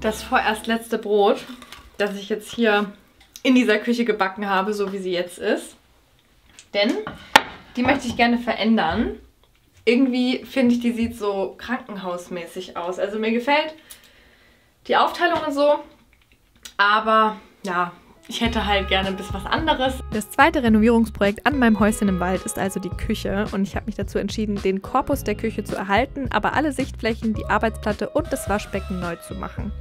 das vorerst letzte Brot, das ich jetzt hier in dieser Küche gebacken habe, so wie sie jetzt ist. Denn die möchte ich gerne verändern. Irgendwie finde ich, die sieht so krankenhausmäßig aus. Also mir gefällt die Aufteilung und so, aber ja, ich hätte halt gerne ein bisschen was anderes. Das zweite Renovierungsprojekt an meinem Häuschen im Wald ist also die Küche und ich habe mich dazu entschieden, den Korpus der Küche zu erhalten, aber alle Sichtflächen, die Arbeitsplatte und das Waschbecken neu zu machen.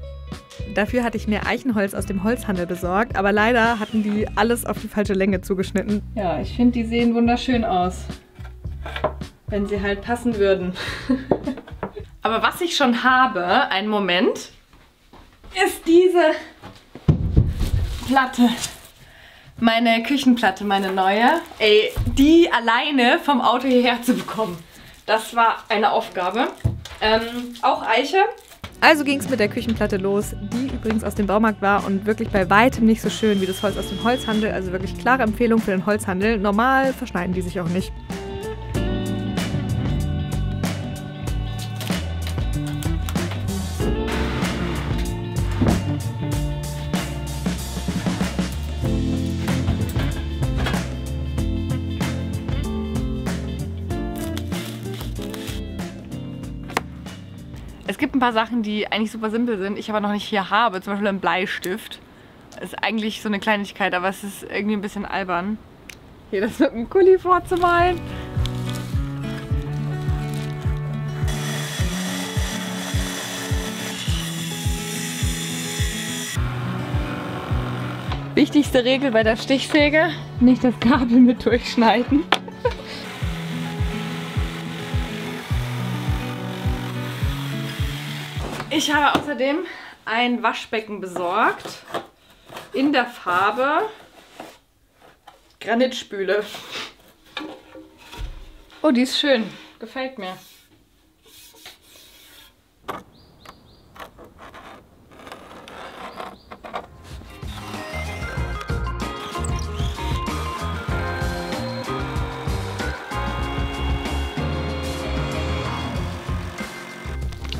Dafür hatte ich mir Eichenholz aus dem Holzhandel besorgt, aber leider hatten die alles auf die falsche Länge zugeschnitten. Ja, ich finde, die sehen wunderschön aus, wenn sie halt passen würden. Aber was ich schon habe, einen Moment, ist diese Platte. Meine Küchenplatte, meine neue. Ey, die alleine vom Auto hierher zu bekommen, das war eine Aufgabe. Auch Eiche. Also ging es mit der Küchenplatte los, die übrigens aus dem Baumarkt war und wirklich bei weitem nicht so schön wie das Holz aus dem Holzhandel. Also wirklich klare Empfehlung für den Holzhandel. Normal verschneiden die sich auch nicht. Es gibt ein paar Sachen, die eigentlich super simpel sind, ich aber noch nicht hier habe. Zum Beispiel ein Bleistift. Das ist eigentlich so eine Kleinigkeit, aber es ist irgendwie ein bisschen albern, hier das mit einem Kuli vorzumalen. Wichtigste Regel bei der Stichsäge, nicht das Kabel mit durchschneiden. Ich habe außerdem ein Waschbecken besorgt in der Farbe Granitspüle. Oh, die ist schön. Gefällt mir.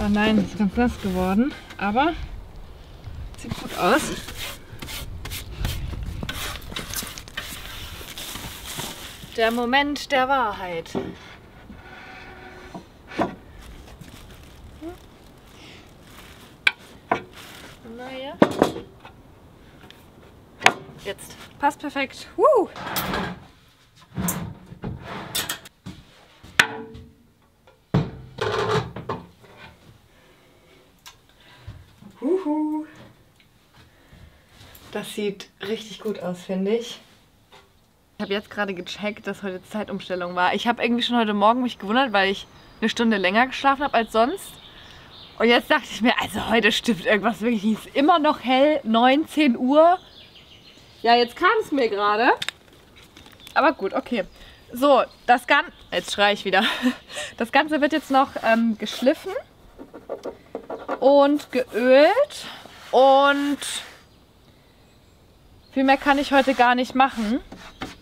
Oh nein, ist ganz nass geworden, aber sieht gut aus. Der Moment der Wahrheit. Naja. Jetzt. Passt perfekt. Das sieht richtig gut aus, finde ich. Ich habe jetzt gerade gecheckt, dass heute Zeitumstellung war. Ich habe irgendwie schon heute Morgen mich gewundert, weil ich eine Stunde länger geschlafen habe als sonst. Und jetzt dachte ich mir, also heute stimmt irgendwas wirklich. Es ist immer noch hell, 19 Uhr. Ja, jetzt kam es mir gerade. Aber gut, okay. So, das Ganze... Jetzt schreie ich wieder. Das Ganze wird jetzt noch geschliffen und geölt. Und viel mehr kann ich heute gar nicht machen,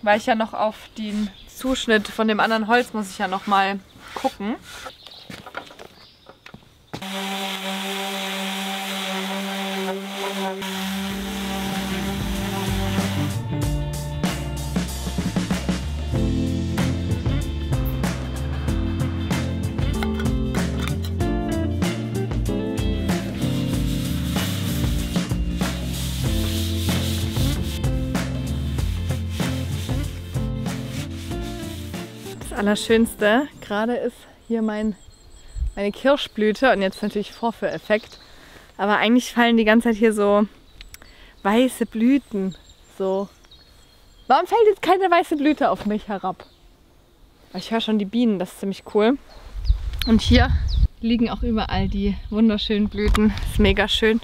weil ich ja noch auf den Zuschnitt von dem anderen Holz muss ich ja noch mal gucken. Das Allerschönste gerade ist hier meine Kirschblüte und jetzt natürlich Vorführeffekt. Aber eigentlich fallen die ganze Zeit hier so weiße Blüten. So. Warum fällt jetzt keine weiße Blüte auf mich herab? Ich höre schon die Bienen, das ist ziemlich cool. Und hier liegen auch überall die wunderschönen Blüten. Das ist mega schön.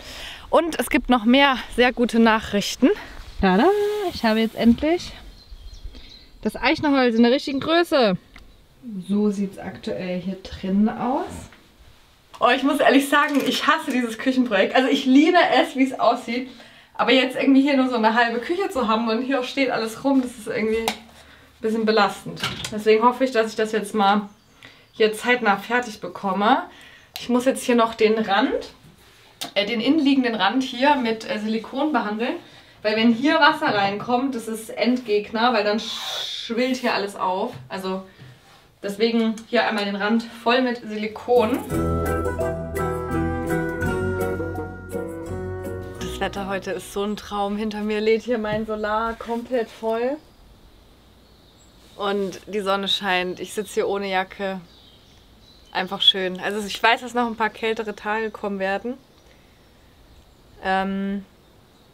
Und es gibt noch mehr sehr gute Nachrichten. Tada! Ich habe jetzt endlich das Eichenholz in der richtigen Größe. So sieht es aktuell hier drin aus. Oh, ich muss ehrlich sagen, ich hasse dieses Küchenprojekt. Also ich liebe es, wie es aussieht. Aber jetzt irgendwie hier nur so eine halbe Küche zu haben und hier steht alles rum, das ist irgendwie ein bisschen belastend. Deswegen hoffe ich, dass ich das jetzt mal hier zeitnah fertig bekomme. Ich muss jetzt hier noch den Rand den innenliegenden Rand hier mit Silikon behandeln. Weil wenn hier Wasser reinkommt, das ist Endgegner, weil dann schwillt hier alles auf. Also deswegen hier einmal den Rand voll mit Silikon. Das Wetter heute ist so ein Traum. Hinter mir lädt hier mein Solar komplett voll. Und die Sonne scheint. Ich sitze hier ohne Jacke. Einfach schön. Also ich weiß, dass noch ein paar kältere Tage kommen werden.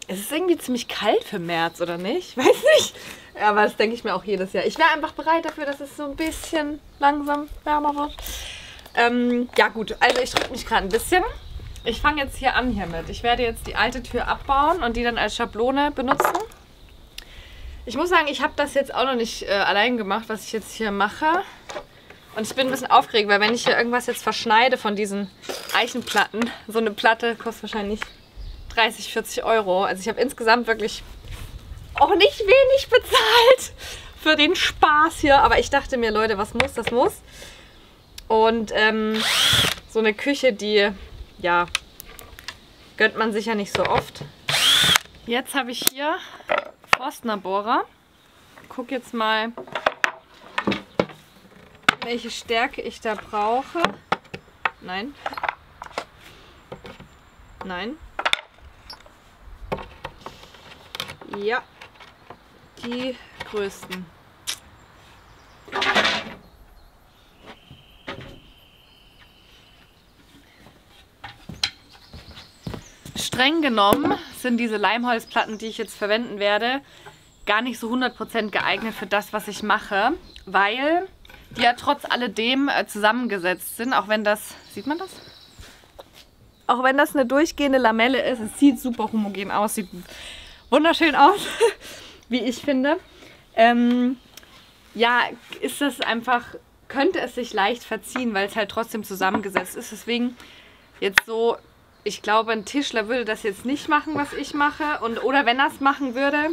Es ist irgendwie ziemlich kalt für März, oder nicht? Weiß nicht. Ja, aber das denke ich mir auch jedes Jahr. Ich wäre einfach bereit dafür, dass es so ein bisschen langsam wärmer wird. Ja gut, also ich drücke mich gerade ein bisschen. Ich fange jetzt hier an hiermit. Ich werde jetzt die alte Tür abbauen und die dann als Schablone benutzen. Ich muss sagen, ich habe das jetzt auch noch nicht allein gemacht, was ich jetzt hier mache. Und ich bin ein bisschen aufgeregt, weil wenn ich hier irgendwas jetzt verschneide von diesen Eichenplatten, so eine Platte kostet wahrscheinlich 30, 40 Euro. Also ich habe insgesamt wirklich auch nicht wenig bezahlt für den Spaß hier. Aber ich dachte mir, Leute, was muss, das muss. Und so eine Küche, die, ja, gönnt man sich ja nicht so oft. Jetzt habe ich hier Forstner Bohrer. Guck jetzt mal, welche Stärke ich da brauche. Nein. Nein. Ja, die größten. Streng genommen sind diese Leimholzplatten, die ich jetzt verwenden werde, gar nicht so 100% geeignet für das, was ich mache, weil die ja trotz alledem zusammengesetzt sind, auch wenn das, sieht man das? Auch wenn das eine durchgehende Lamelle ist, es sieht super homogen aus, sieht wunderschön aus, wie ich finde. Ja, ist das einfach, könnte es sich leicht verziehen, weil es halt trotzdem zusammengesetzt ist. Deswegen jetzt so, ich glaube, ein Tischler würde das jetzt nicht machen, was ich mache. Oder wenn er es machen würde,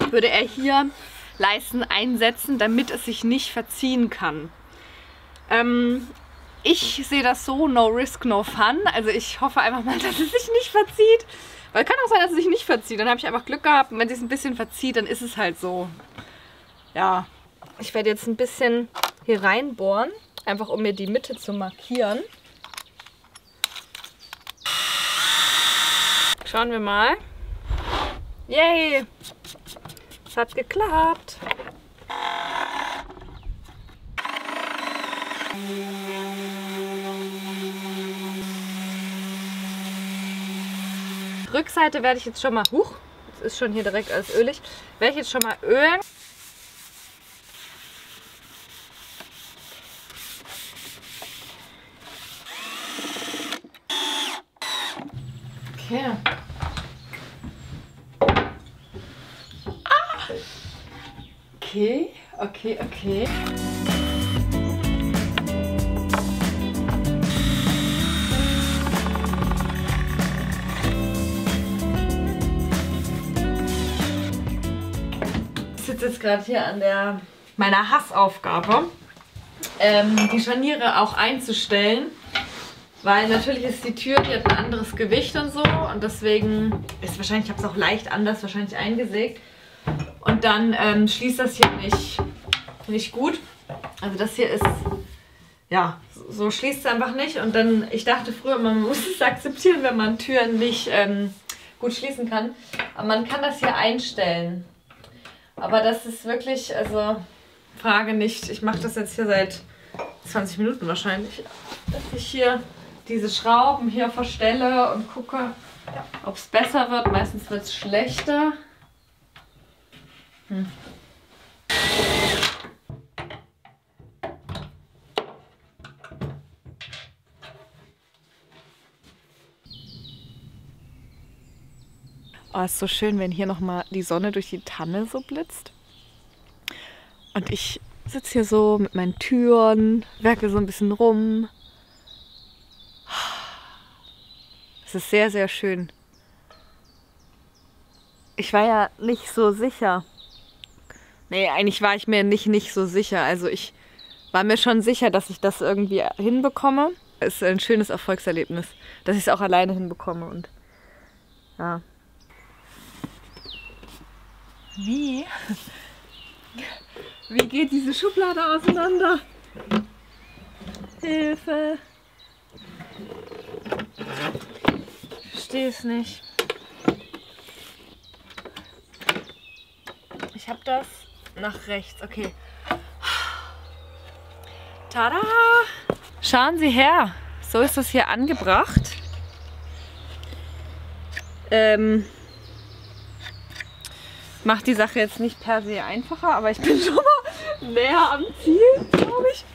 würde er hier Leisten einsetzen, damit es sich nicht verziehen kann. Ich sehe das so, no risk, no fun. Also ich hoffe einfach mal, dass es sich nicht verzieht. Weil kann auch sein, dass es sich nicht verzieht. Dann habe ich einfach Glück gehabt. Und wenn es sich ein bisschen verzieht, dann ist es halt so. Ja, ich werde jetzt ein bisschen hier reinbohren. Einfach um mir die Mitte zu markieren. Schauen wir mal. Yay! Es hat geklappt. Rückseite werde ich jetzt schon mal, es ist schon hier direkt alles ölig, werde ich jetzt schon mal ölen. Okay. Okay, okay, okay. Ich sitze jetzt gerade hier an meiner Hassaufgabe, die Scharniere auch einzustellen. Weil natürlich ist die Tür, die hat ein anderes Gewicht und so. Und deswegen ist wahrscheinlich, ich habe es auch leicht anders wahrscheinlich eingesägt. Und dann schließt das hier nicht gut. Also das hier ist, ja, so schließt es einfach nicht. Und dann, ich dachte früher, man muss es akzeptieren, wenn man Türen nicht gut schließen kann. Aber man kann das hier einstellen. Aber das ist wirklich, also, Frage nicht. Ich mache das jetzt hier seit 20 Minuten wahrscheinlich. Dass ich hier diese Schrauben hier verstelle und gucke, ob es besser wird. Meistens wird es schlechter. Oh, ist so schön, wenn hier nochmal die Sonne durch die Tanne so blitzt. Und ich sitze hier so mit meinen Türen, werke so ein bisschen rum. Es ist sehr, sehr schön. Ich war ja nicht so sicher. Nee, eigentlich war ich mir nicht so sicher. Also ich war mir schon sicher, dass ich das irgendwie hinbekomme. ist ein schönes Erfolgserlebnis, dass ich es auch alleine hinbekomme. Und ja. Wie geht diese Schublade auseinander? Hilfe! Ich verstehe es nicht. Ich habe das nach rechts. Okay. Tada! Schauen Sie her. So ist das hier angebracht. Macht die Sache jetzt nicht per se einfacher, aber ich bin schon mal näher am Ziel, glaube ich.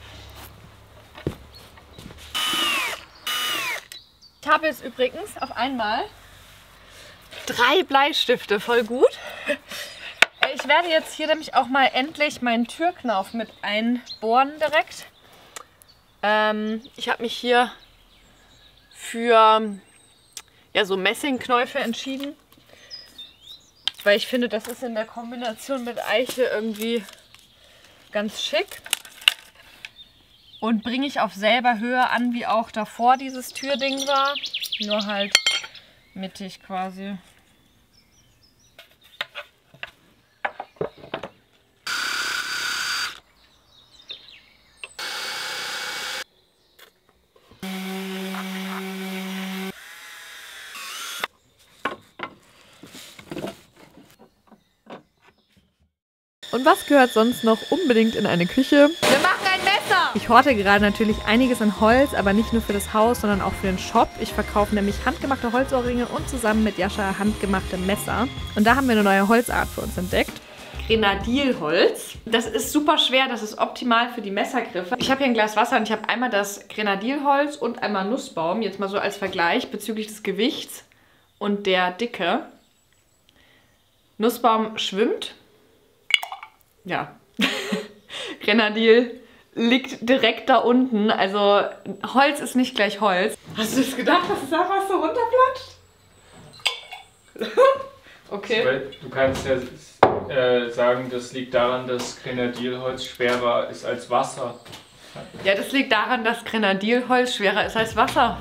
Ich habe jetzt übrigens auf einmal 3 Bleistifte, voll gut. Ich werde jetzt hier nämlich auch mal endlich meinen Türknauf mit einbohren direkt. Ich habe mich hier für ja, so Messingknäufe entschieden, weil ich finde, das ist in der Kombination mit Eiche irgendwie ganz schick. Und bringe ich auf selber Höhe an, wie auch davor dieses Türding war. Nur halt mittig quasi. Und was gehört sonst noch unbedingt in eine Küche? Wir machen ein Messer! Ich horte gerade natürlich einiges an Holz, aber nicht nur für das Haus, sondern auch für den Shop. Ich verkaufe nämlich handgemachte Holzohrringe und zusammen mit Jascha handgemachte Messer. Und da haben wir eine neue Holzart für uns entdeckt. Grenadilholz. Das ist super schwer, das ist optimal für die Messergriffe. Ich habe hier ein Glas Wasser und ich habe einmal das Grenadilholz und einmal Nussbaum. Jetzt mal so als Vergleich bezüglich des Gewichts und der Dicke. Nussbaum schwimmt. Ja. Grenadil liegt direkt da unten. Also Holz ist nicht gleich Holz. Hast du das gedacht, dass es einfach so runterplatscht? Okay. Weil du kannst ja sagen, das liegt daran, dass Grenadilholz schwerer ist als Wasser. Ja, das liegt daran, dass Grenadilholz schwerer ist als Wasser.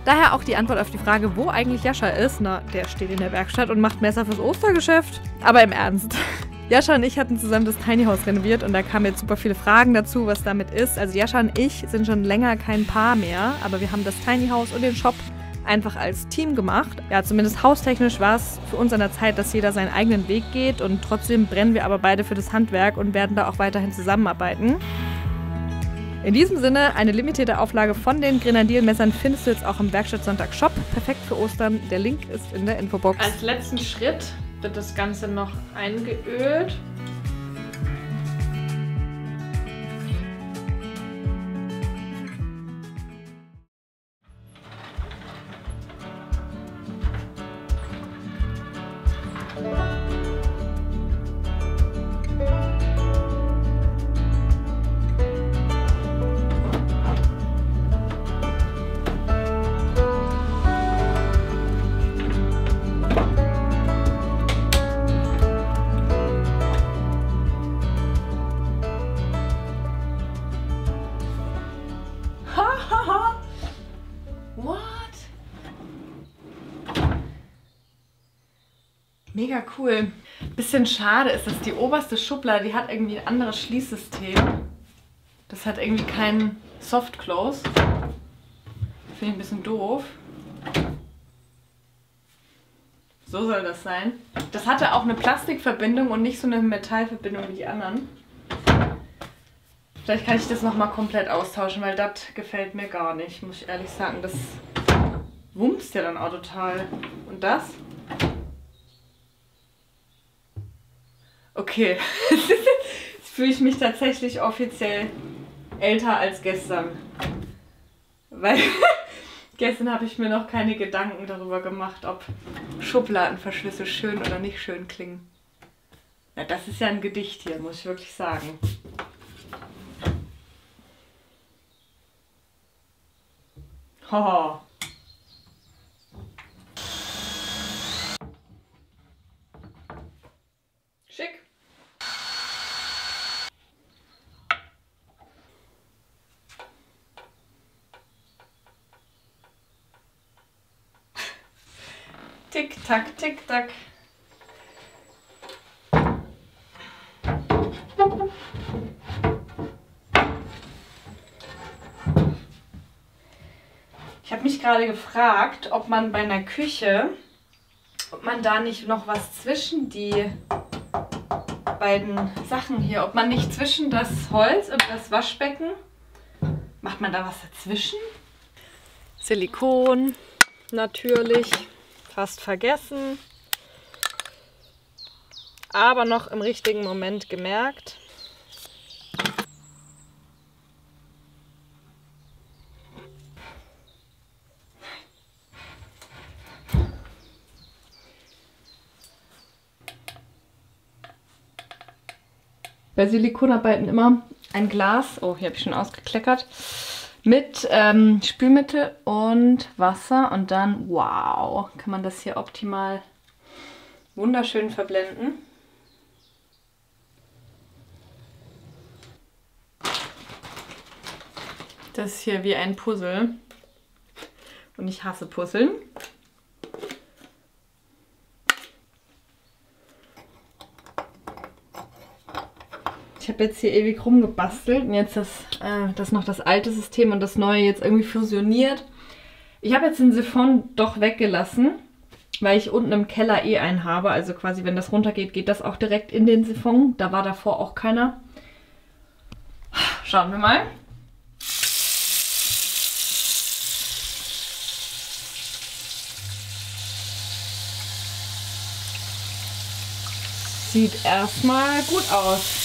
Daher auch die Antwort auf die Frage, wo eigentlich Jascha ist. Na, der steht in der Werkstatt und macht Messer fürs Ostergeschäft. Aber im Ernst. Jascha und ich hatten zusammen das Tiny House renoviert und da kamen jetzt super viele Fragen dazu, was damit ist. Also Jascha und ich sind schon länger kein Paar mehr, aber wir haben das Tiny House und den Shop einfach als Team gemacht. Ja, zumindest haustechnisch war es für uns an der Zeit, dass jeder seinen eigenen Weg geht und trotzdem brennen wir aber beide für das Handwerk und werden da auch weiterhin zusammenarbeiten. In diesem Sinne, eine limitierte Auflage von den Grenadilmessern findest du jetzt auch im Werkstattsonntag Shop. Perfekt für Ostern. Der Link ist in der Infobox. Als letzten Schritt wird das Ganze noch eingeölt. What? Mega cool. Bisschen schade ist, dass die oberste Schublade, die hat irgendwie ein anderes Schließsystem. Das hat irgendwie keinen Soft Close. Finde ich ein bisschen doof. So soll das sein. Das hatte auch eine Plastikverbindung und nicht so eine Metallverbindung wie die anderen. Vielleicht kann ich das nochmal komplett austauschen, weil das gefällt mir gar nicht, muss ich ehrlich sagen. Das wumst ja dann auch total. Und das? Okay. Jetzt fühle ich mich tatsächlich offiziell älter als gestern. Weil gestern habe ich mir noch keine Gedanken darüber gemacht, ob Schubladenverschlüsse schön oder nicht schön klingen. Na, das ist ja ein Gedicht hier, muss ich wirklich sagen. Haha. Schick. Tick, tack, tick, tack. Ich habe mich gerade gefragt, ob man bei einer Küche, ob man da nicht noch was zwischen die beiden Sachen hier, ob man nicht zwischen das Holz und das Waschbecken, macht man da was dazwischen? Silikon, natürlich, fast vergessen, aber noch im richtigen Moment gemerkt. Bei Silikonarbeiten immer ein Glas, oh, hier habe ich schon ausgekleckert, mit Spülmittel und Wasser und dann, wow, kann man das hier optimal wunderschön verblenden. Das ist hier wie ein Puzzle und ich hasse Puzzeln. Ich habe jetzt hier ewig rumgebastelt und jetzt das noch das alte System und das neue jetzt irgendwie fusioniert. Ich habe jetzt den Siphon doch weggelassen, weil ich unten im Keller eh einen habe. Also quasi, wenn das runtergeht, geht das auch direkt in den Siphon. Da war davor auch keiner. Schauen wir mal. Sieht erstmal gut aus.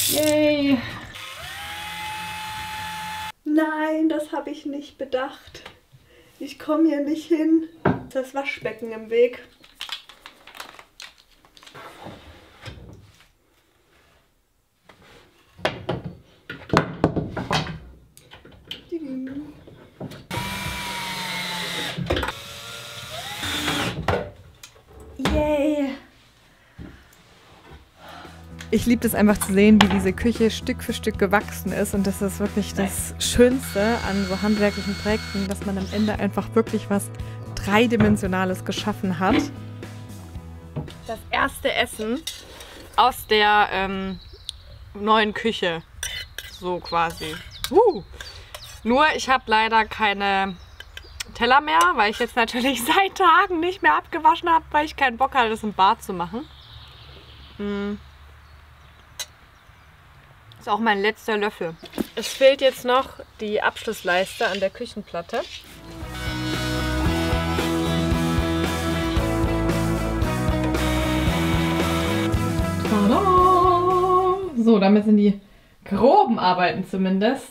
Yay! Nein, das habe ich nicht bedacht. Ich komme hier nicht hin. Das Waschbecken im Weg. Yay! Ich liebe es einfach zu sehen, wie diese Küche Stück für Stück gewachsen ist. Und das ist wirklich das Schönste an so handwerklichen Projekten, dass man am Ende einfach wirklich was Dreidimensionales geschaffen hat. Das erste Essen aus der neuen Küche. So quasi. Nur ich habe leider keine Teller mehr, weil ich jetzt natürlich seit Tagen nicht mehr abgewaschen habe, weil ich keinen Bock hatte, das im Bad zu machen. Ist auch mein letzter Löffel. Es fehlt jetzt noch die Abschlussleiste an der Küchenplatte. Tada! So, damit sind die groben Arbeiten zumindest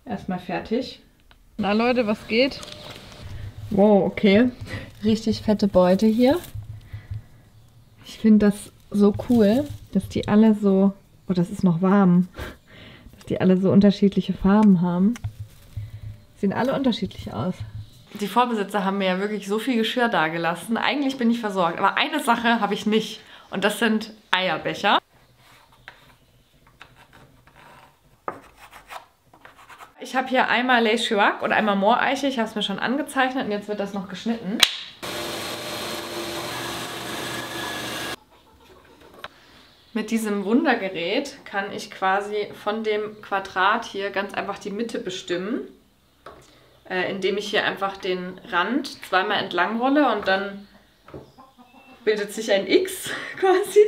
erstmal fertig. Na Leute, was geht? Wow, okay. Richtig fette Beute hier. Ich finde das so cool, dass die alle so... Oh, das ist noch warm. Dass die alle so unterschiedliche Farben haben. Sehen alle unterschiedlich aus. Die Vorbesitzer haben mir ja wirklich so viel Geschirr dagelassen. Eigentlich bin ich versorgt. Aber eine Sache habe ich nicht. Und das sind Eierbecher. Ich habe hier einmal Lait Chirac und einmal Mooreiche. Ich habe es mir schon angezeichnet und jetzt wird das noch geschnitten. Mit diesem Wundergerät kann ich quasi von dem Quadrat hier ganz einfach die Mitte bestimmen, indem ich hier einfach den Rand zweimal entlang rolle und dann bildet sich ein X quasi.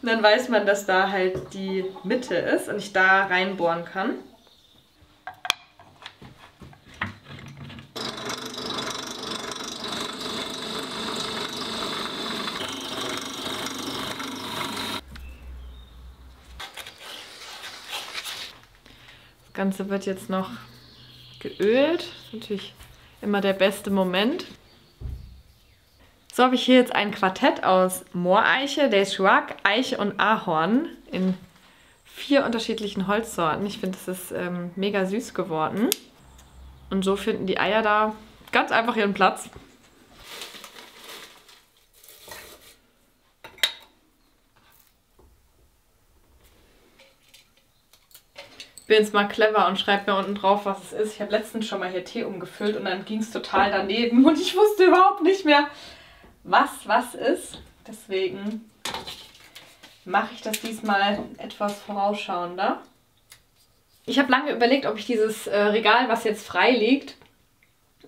Und dann weiß man, dass da halt die Mitte ist und ich da reinbohren kann. Das Ganze wird jetzt noch geölt. Das ist natürlich immer der beste Moment. So habe ich hier jetzt ein Quartett aus Mooreiche, Lait Chirac, Eiche und Ahorn in 4 unterschiedlichen Holzsorten. Ich finde, das ist mega süß geworden. Und so finden die Eier da ganz einfach ihren Platz. Ich bin jetzt mal clever und schreibe mir unten drauf, was es ist. Ich habe letztens schon mal hier Tee umgefüllt und dann ging es total daneben und ich wusste überhaupt nicht mehr, was ist. Deswegen mache ich das diesmal etwas vorausschauender. Ich habe lange überlegt, ob ich dieses Regal, was jetzt frei liegt,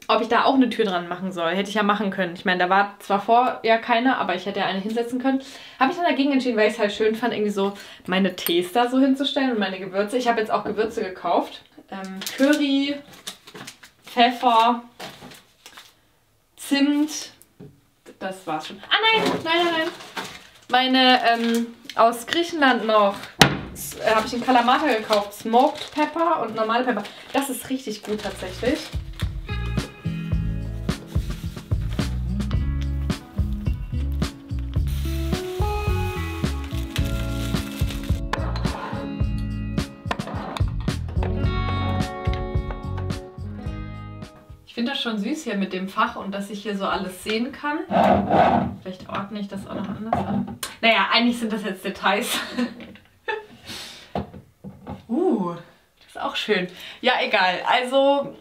ob ich da auch eine Tür dran machen soll. Hätte ich ja machen können. Ich meine, da war zwar vorher keine, aber ich hätte ja eine hinsetzen können. Habe ich dann dagegen entschieden, weil ich es halt schön fand, irgendwie so meine Tees da so hinzustellen und meine Gewürze. Ich habe jetzt auch Gewürze gekauft. Curry, Pfeffer, Zimt. Das war's schon. Ah nein. Meine aus Griechenland noch. Habe ich in Kalamata gekauft. Smoked Pepper und normale Pepper. Das ist richtig gut tatsächlich. Ich finde das schon süß hier mit dem Fach und dass ich hier so alles sehen kann. Vielleicht ordne ich das auch noch anders an. Naja, eigentlich sind das jetzt Details. Das ist auch schön. Ja, egal. Also,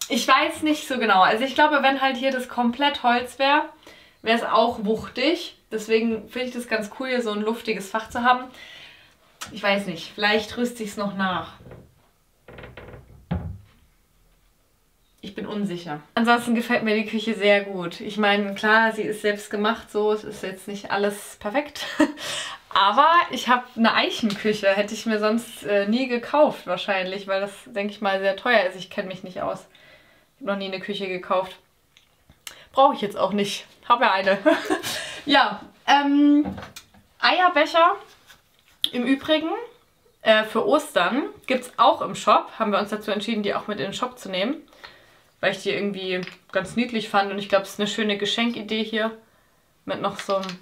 ich weiß nicht so genau. Also ich glaube, wenn halt hier das komplett Holz wäre, wäre es auch wuchtig. Deswegen finde ich das ganz cool, hier so ein luftiges Fach zu haben. Ich weiß nicht. Vielleicht rüste ich es noch nach. Ich bin unsicher. Ansonsten gefällt mir die Küche sehr gut. Ich meine, klar, sie ist selbst gemacht, so, es ist jetzt nicht alles perfekt. Aber ich habe eine Eichenküche, hätte ich mir sonst nie gekauft wahrscheinlich, weil das, denke ich mal, sehr teuer ist. Ich kenne mich nicht aus. Ich habe noch nie eine Küche gekauft. Brauche ich jetzt auch nicht. Habe ja eine. Ja, Eierbecher im Übrigen für Ostern gibt es auch im Shop. Haben wir uns dazu entschieden, die auch mit in den Shop zu nehmen. Weil ich die irgendwie ganz niedlich fand und ich glaube, es ist eine schöne Geschenkidee hier mit noch so einem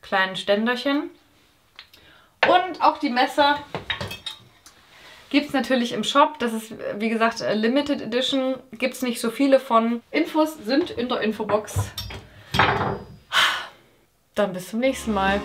kleinen Ständerchen. Und auch die Messer gibt es natürlich im Shop. Das ist, wie gesagt, Limited Edition. Gibt es nicht so viele von. Infos sind in der Infobox. Dann bis zum nächsten Mal.